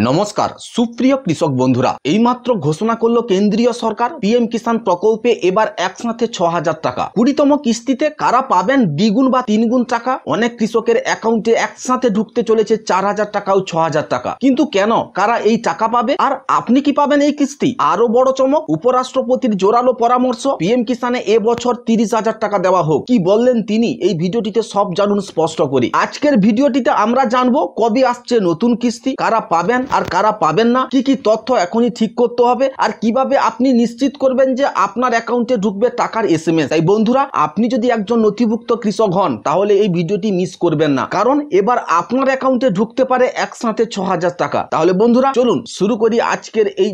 নমস্কার সুপ্রিয় কৃষক বন্ধুরা, এইমাত্র ঘোষণা করলো কেন্দ্রীয় সরকার পিএম কিষাণ প্রকল্পে এবার একসাথে ৬০০০ টাকা ২০তম কিস্তিতে কারা পাবেন দ্বিগুণ বা তিনগুণ টাকা। অনেক কৃষকের অ্যাকাউন্টে একসাথে ঢুকতে চলেছে ৪০০০ টাকা ও ৬০০০ টাকা। কিন্তু কেন, কারা এই টাকা পাবে আর আপনি কি পাবেন এই কিস্তি? আরো বড় চমক, উপরাষ্ট্রপতির জোরালো পরামর্শ, পিএম কিষাণে এবছর ৩০০০০ টাকা দেওয়া হোক। কি বললেন তিনি, এই ভিডিওটিতে সব জানুন স্পষ্ট করে। আজকের ভিডিওটিতে আমরা জানবো কবে আসছে নতুন কিস্তি, কারা পাবেন আর কারা পাবেন না, কি কি তথ্য এখনই ঠিক করতে হবে, আর কিভাবে আপনি নিশ্চিত করবেন যে আপনার অ্যাকাউন্টে ঢুকবে টাকার এসএমএস। তাই বন্ধুরা, আপনি যদি একজন নথিভুক্ত কৃষক হন তাহলে এই ভিডিওটি মিস করবেন না, কারণ এবার আপনার অ্যাকাউন্টে ঢুকতে পারে একসাথে ৬০০০ টাকা। তাহলে বন্ধুরা চলুন শুরু করি আজকের এই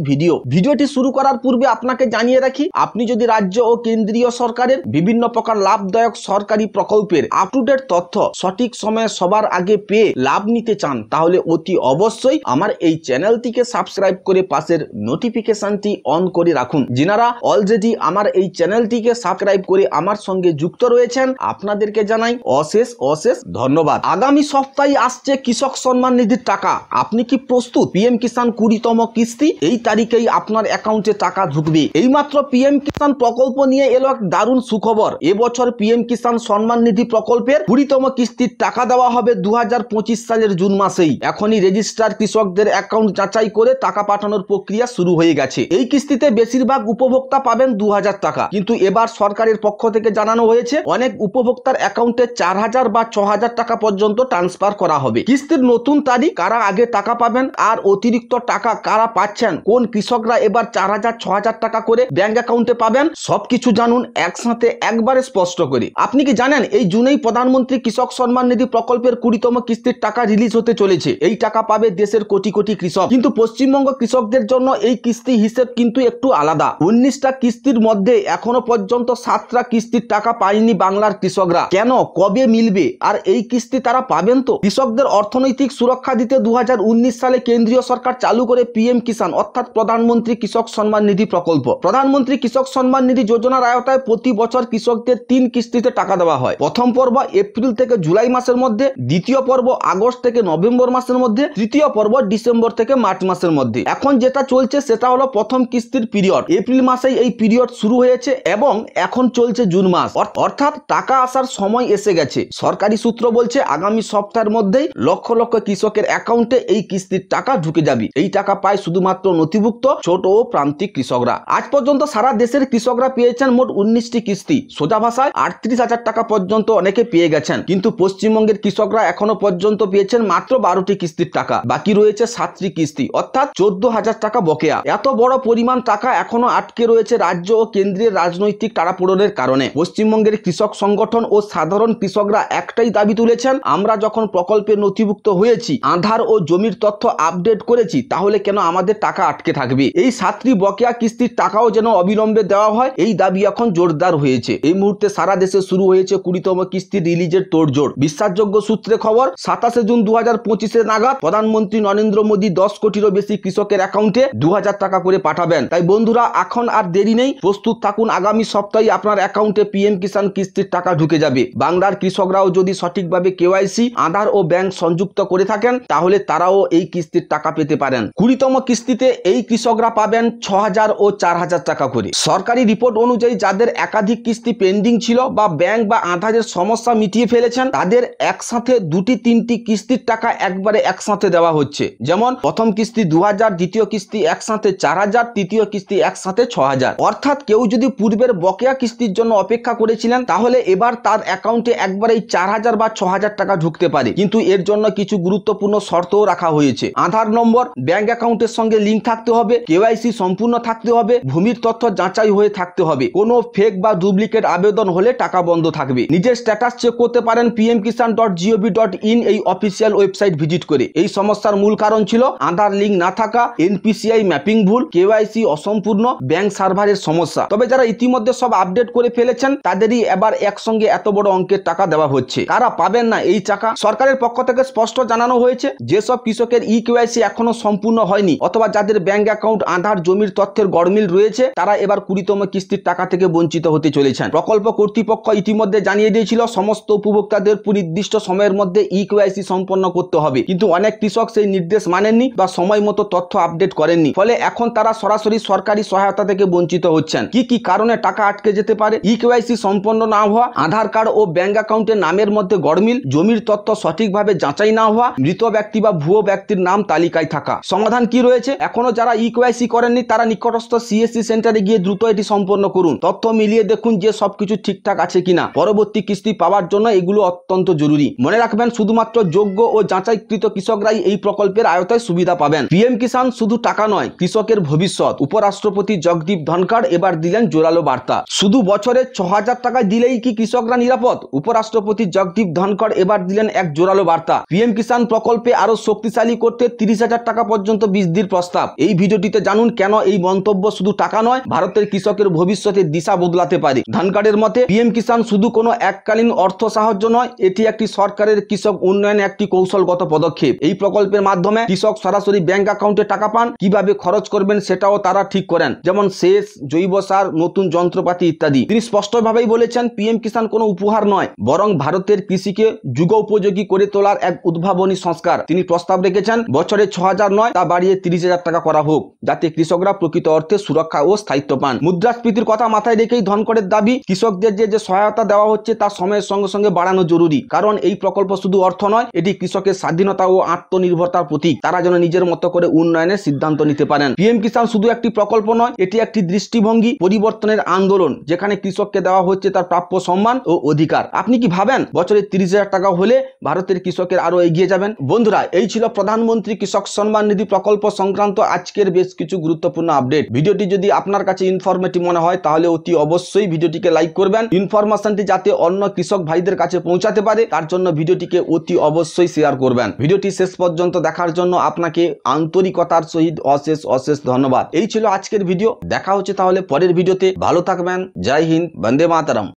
ভিডিওটি শুরু করার পূর্বে আপনাকে জানিয়ে রাখি, আপনি যদি রাজ্য ও কেন্দ্রীয় সরকারের বিভিন্ন প্রকার লাভদায়ক সরকারি প্রকল্পের আপ টু ডেট তথ্য সঠিক সময়ে সবার আগে পেয়ে লাভ নিতে চান তাহলে অতি অবশ্যই আমার এই চ্যানেলটিকে সাবস্ক্রাইব করে পাশের নোটিফিকেশনটি অন করে রাখুন। যিনারা অলরেডি আমার এই চ্যানেলটিকে সাবস্ক্রাইব করে আমার সঙ্গে যুক্ত রয়েছেন আপনাদেরকে জানাই অশেষ অশেষ ধন্যবাদ। আগামী সপ্তাহে আসছে কৃষক সম্মান নিধির টাকা। আপনি কি প্রস্তুত? পিএম কিষাণ ২০তম কিস্তি এই তারিখেই আপনার অ্যাকাউন্টে টাকা ঢুকবে। এইমাত্র পিএম কিষাণ প্রকল্প নিয়ে এলো এক দারুণ সুখবর। এবছর পিএম কিষাণ সম্মান নিধি প্রকল্পের ২০তম কিস্তির টাকা দেওয়া হবে ২০২৫ সালের জুন মাসেই। এখনই রেজিস্টার কৃষকদের অ্যাকাউন্ট যাচাই করে টাকা পাঠানোর প্রক্রিয়া শুরু হয়ে গেছে। এই কিস্তিতে বেশিরভাগ উপভোক্তা পাবেন ২০০০ টাকা, কিন্তু এবার সরকারের পক্ষ থেকে জানানো হয়েছে অনেক উপভোক্তার অ্যাকাউন্টে ৪০০০ বা ৬০০০ টাকা পর্যন্ত ট্রান্সফার করা হবে। কিস্তির নতুন তারিখ, কারা আগে টাকা পাবেন আর অতিরিক্ত টাকা কারা পাচ্ছেন, কোন কৃষকরা এবার ৪০০০ ৬০০০ টাকা করে ব্যাংক অ্যাকাউন্টে পাবেন, সবকিছু জানুন একসাথে একবারে স্পষ্ট করে। আপনি কি জানেন এই জুনেই প্রধানমন্ত্রী কৃষক সম্মান নিধি প্রকল্পের ২০তম কিস্তির টাকা রিলিজ হতে চলেছে। এই টাকা পাবে দেশের কোটি কোটি কৃষক, কিন্তু পশ্চিমবঙ্গ কৃষকদের জন্য এই কিস্তি হিসেব কিন্তু একটু আলাদা। ১৯টা কিস্তির মধ্যে এখনো পর্যন্ত 7টা কিস্তির টাকা পায়নি বাংলার কৃষকরা। কেন, কবে মিলবে আর এই কিস্তি তারা পাবেন তো? কৃষকদের অর্থনৈতিক সুরক্ষা দিতে ২০১৯ সালে কেন্দ্রীয় সরকার চালু করে পিএম কিষাণ অর্থাৎ প্রধানমন্ত্রী কৃষক সম্মান নিধি প্রকল্প। প্রধানমন্ত্রী কৃষক সম্মান নিধি যোজনার আওতায় প্রতি বছর কৃষকদের ৩ কিস্তিতে টাকা দেওয়া হয়। প্রথম পর্ব এপ্রিল থেকে জুলাই মাসের মধ্যে, দ্বিতীয় পর্ব আগস্ট থেকে নভেম্বর মাসের মধ্যে, তৃতীয় পর্ব ডিসেম্বর থেকে মার্চ মাসের মধ্যে। এখন যেটা চলছে সেটা হলো প্রথম কিস্তির পিরিয়ড। এপ্রিল মাসেই এই পিরিয়ড শুরু হয়েছে এবং এখন চলছে জুন মাস, অর্থাৎ টাকা আসার সময় এসে গেছে। সরকারি সূত্র বলছে আগামী সপ্তাহের মধ্যেই লক্ষ লক্ষ কৃষকের অ্যাকাউন্টে এই কিস্তির টাকা ঢুকে যাবে। এই টাকা পায় শুধুমাত্র নথিভুক্ত ছোট ও প্রান্তিক কৃষকরা। আজ পর্যন্ত সারা দেশের কৃষকরা পেয়েছেন মোট ১৯টি কিস্তি। সোজা ভাষায় ৩৮,০০০ টাকা পর্যন্ত অনেকে পেয়ে গেছেন, কিন্তু পশ্চিমবঙ্গের কৃষকরা এখনো পর্যন্ত পেয়েছেন মাত্র ১২টি কিস্তির টাকা। বাকি রয়েছে 7টি কিস্তি, অর্থাৎ ১৪,০০০ টাকা বকেয়া। এত বড় পরিমাণ টাকা এখনো আটকে রয়েছে রাজ্য ও কেন্দ্রের রাজনৈতিক টানাপোড়েনের কারণে। পশ্চিমবঙ্গের কৃষক সংগঠন ও সাধারণ কৃষকরা একটাই দাবি তুলেছেন, আমরা যখন প্রকল্পে নথিভুক্ত হয়েছি, আধার ও জমির তথ্য আপডেট করেছি, তাহলে কেন আমাদের টাকা আটকে থাকবে? এই 7টি বকেয়া কিস্তির টাকাও যেন অবিলম্বে দেওয়া হয়, এই দাবি এখন জোরদার হয়েছে। এই মুহূর্তে সারা দেশে শুরু হয়েছে ২০তম কিস্তি রিলিজের তোড়জোড়। বিশ্বাসযোগ্য সূত্রে খবর, ২৭শে জুন ২০২৫ নাগাদ প্রধানমন্ত্রী নরেন্দ্র মোদী ১০ কোটিরও বেশি কৃষকের অ্যাকাউন্টে ২০০০ টাকা করে পাঠাবেন। তাই বন্ধুরা, এখন আর দেরি নেই, প্রস্তুত থাকুন। আগামী সপ্তাহে আপনার অ্যাকাউন্টে পিএম কিষাণ কিস্তির টাকা ঢুকে যাবে। বাংলার কৃষকরাও যদি সঠিকভাবে কেওয়াইসি, আধার ও ব্যাংক সংযুক্ত করে থাকেন তাহলে তারাও এই কিস্তির টাকা পেতে পারেন। ২০তম কিস্তিতে এই কৃষকরা পাবেন ৬০০০ ও ৪০০০ টাকা করে। সরকারি রিপোর্ট অনুযায়ী যাদের একাধিক কিস্তি পেন্ডিং ছিল বা ব্যাংক বা আধারের সমস্যা মিটিয়ে ফেলেছেন, তাদের একসাথে ২টি ৩টি কিস্তির টাকা একবারে একসাথে দেওয়া হচ্ছে। যেমন প্রথম কিস্তি ২০০০, দ্বিতীয় কিস্তি একসাথে ৪০০০, তৃতীয় কিস্তি একসাথে ৬০০০। অর্থাৎ কেউ যদি পূর্বের বকেয়া কিস্তির জন্য অপেক্ষা করেছিলেন তাহলে এবার তার অ্যাকাউন্টে একবারে ৪০০০ বা ৬০০০ টাকা ঢুকতে পারে, কিন্তু এর জন্য কিছু গুরুত্বপূর্ণ শর্তও রাখা হয়েছে। আধার নম্বর ব্যাংক অ্যাকাউন্টের সঙ্গে লিঙ্ক থাকতে হবে, কেওয়াইসি সম্পূর্ণ থাকতে হবে, ভূমির তথ্য যাচাই হয়ে থাকতে হবে। কোনো ফেক বা ডুপ্লিকেট আবেদন হলে টাকা বন্ধ থাকবে। নিজের স্ট্যাটাস চেক করতে পারেন pmkisan.gov.in এই অফিসিয়াল ওয়েবসাইট ভিজিট করে। এই সমস্যার মূল কারণ ছিল আধার লিঙ্ক না থাকা, এনপিসিআই ম্যাপিং ভুল, কেওয়াইসি অসম্পূর্ণ, ব্যাংক সার্ভারের সমস্যা। তবে যারা ইতিমধ্যে সব আপডেট করে ফেলেছেন তাদেরই এবার একসঙ্গে এত বড় অঙ্কের টাকা দেওয়া হচ্ছে। কারা পাবেন না এই টাকা? সরকারের পক্ষ থেকে স্পষ্ট জানানো হয়েছে, যেসব কৃষকের কেওয়াইসি এখনো সম্পূর্ণ হয়নি অথবা যাদের ব্যাংক অ্যাকাউন্ট, আধার, জমির তথ্যের গড়মিল রয়েছে, তারা এবার ২০তম কিস্তির টাকা থেকে বঞ্চিত হতে চলেছেন। প্রকল্প কর্তৃপক্ষ ইতিমধ্যে জানিয়ে দিয়েছিল সমস্ত উপভোক্তাদের নির্দিষ্ট সময়ের মধ্যে কেওয়াইসি সম্পন্ন করতে হবে, কিন্তু অনেক কৃষক সেই নির্দেশ মানেননি বা সময় মতো তথ্য আপডেট করেননি, ফলে এখন তারা সরাসরি সরকারি সহায়তা থেকে বঞ্চিত হচ্ছেন। কি কি কারণে টাকা আটকে যেতে পারে? ইকেওয়াইসি সম্পন্ন না হওয়া, আধার কার্ড ও ব্যাংক অ্যাকাউন্টের নামের মধ্যে গড়মিল, জমির তথ্য সঠিকভাবে যাচাই না হওয়া, মৃত ব্যক্তি বা ভুয়ো ব্যক্তির নাম তালিকায় থাকা। সমাধান কি রয়েছে? এখনো যারা ইকেওয়াইসি করেননি তারা নিকটস্থ সিএসসি সেন্টারে গিয়ে দ্রুত এটি সম্পন্ন করুন। তথ্য মিলিয়ে দেখুন যে সবকিছু ঠিকঠাক আছে কিনা। পরবর্তী কিস্তি পাওয়ার জন্য এগুলো অত্যন্ত জরুরি। মনে রাখবেন, শুধুমাত্র যোগ্য ও যাচাইকৃত কৃষকরাই এই প্রকল্পের আওতায় সুবিধা পাবেন। পিএম কিষাণ শুধু টাকা নয়, কৃষকের ভবিষ্যৎ। উপরাষ্ট্রপতি জগদীপ ধনখড় এবার দিলেন জোরালো বার্তা। শুধু বছরে ৬,০০০ টাকা দিলেই কি কৃষকরা নিরাপদ? উপরাষ্ট্রপতি জগদীপ ধনখড় এবার দিলেন এক জোরালো বার্তা। পিএম কিষাণ প্রকল্পে আরো শক্তিশালী করতে ৩০,০০০ টাকা পর্যন্ত বৃদ্ধির প্রস্তাব। এই ভিডিওটিতে জানুন কেন এই মন্তব্য শুধু টাকা নয়, ভারতের কৃষকের ভবিষ্যতের দিশা বদলাতে পারে। ধনখড়ের মতে পিএম কিষাণ শুধু কোনো এককালীন অর্থ সাহায্য নয়, এটি একটি সরকারের কৃষক উন্নয়নে একটি কৌশলগত পদক্ষেপ। এই প্রকল্পের মাধ্যমে কৃষক সরাসরি ব্যাংক অ্যাকাউন্টে টাকা পান। কিভাবে খরচ করবেন সেটাও তারা ঠিক করেন, যেমন সেচ, জৈব সার, নতুন যন্ত্রপাতি ইত্যাদি। তিনি স্পষ্টভাবেই বলেছেন, পিএম কিষাণ কোনো উপহার নয়, বরং ভারতের কৃষিকে যুগোপযোগী করে তোলার এক উদ্ভাবনী সংস্কার। তিনি প্রস্তাব রেখেছেন বছরে ৬,০০০ নয়, তা বাড়িয়ে ৩০,০০০ টাকা করা হোক, যাতে কৃষকরা প্রকৃত অর্থে সুরক্ষা ও স্থায়িত্ব পান। মুদ্রাস্ফীতির কথা মাথায় রেখেই ধনখড়ের দাবি, কৃষকদের যে সহায়তা দেওয়া হচ্ছে তা সময়ের সঙ্গে সঙ্গে বাড়ানো জরুরি। কারণ এই প্রকল্প শুধু অর্থ নয়, এটি কৃষকের স্বাধীনতা ও আত্মনির্ভরতার প্রতীক। তারা যেন নিজের মতো করে উন্নয়নের সিদ্ধান্ত নিতে পারেন। পিএম কিষাণ শুধু একটি প্রকল্প নয়, এটি একটি দৃষ্টিভঙ্গি, পরিবর্তনের আন্দোলন, যেখানে কৃষককে দেওয়া হচ্ছে তার প্রাপ্য সম্মান ও অধিকার। আপনি কি ভাবেন বছরে ৩০,০০০ টাকা হলে ভারতের কৃষকের আরো এগিয়ে যাবেন? বন্ধুরা, এই ছিল প্রধানমন্ত্রী কৃষক সম্মান নিধি প্রকল্প সংক্রান্ত আজকের বেশ কিছু গুরুত্বপূর্ণ আপডেট। ভিডিওটি যদি আপনার কাছে ইনফরমেটিভ মনে হয় তাহলে অতি অবশ্যই ভিডিওটিকে লাইক করবেন। ইনফরমেশনটি যাতে অন্য কৃষক ভাইদের কাছে পৌঁছাতে পারে তার জন্য ভিডিওটিকে অতি অবশ্যই শেয়ার করবেন। ভিডিওটি শেষ পর্যন্ত দেখার জন্য আপনাকে আন্তরিকতার সহিত অশেষ অশেষ ধন্যবাদ। এই ছিল আজকের ভিডিও। দেখা হচ্ছে তাহলে পরের ভিডিওতে। ভালো থাকবেন। জয় হিন্দ, বন্দে মাতরম।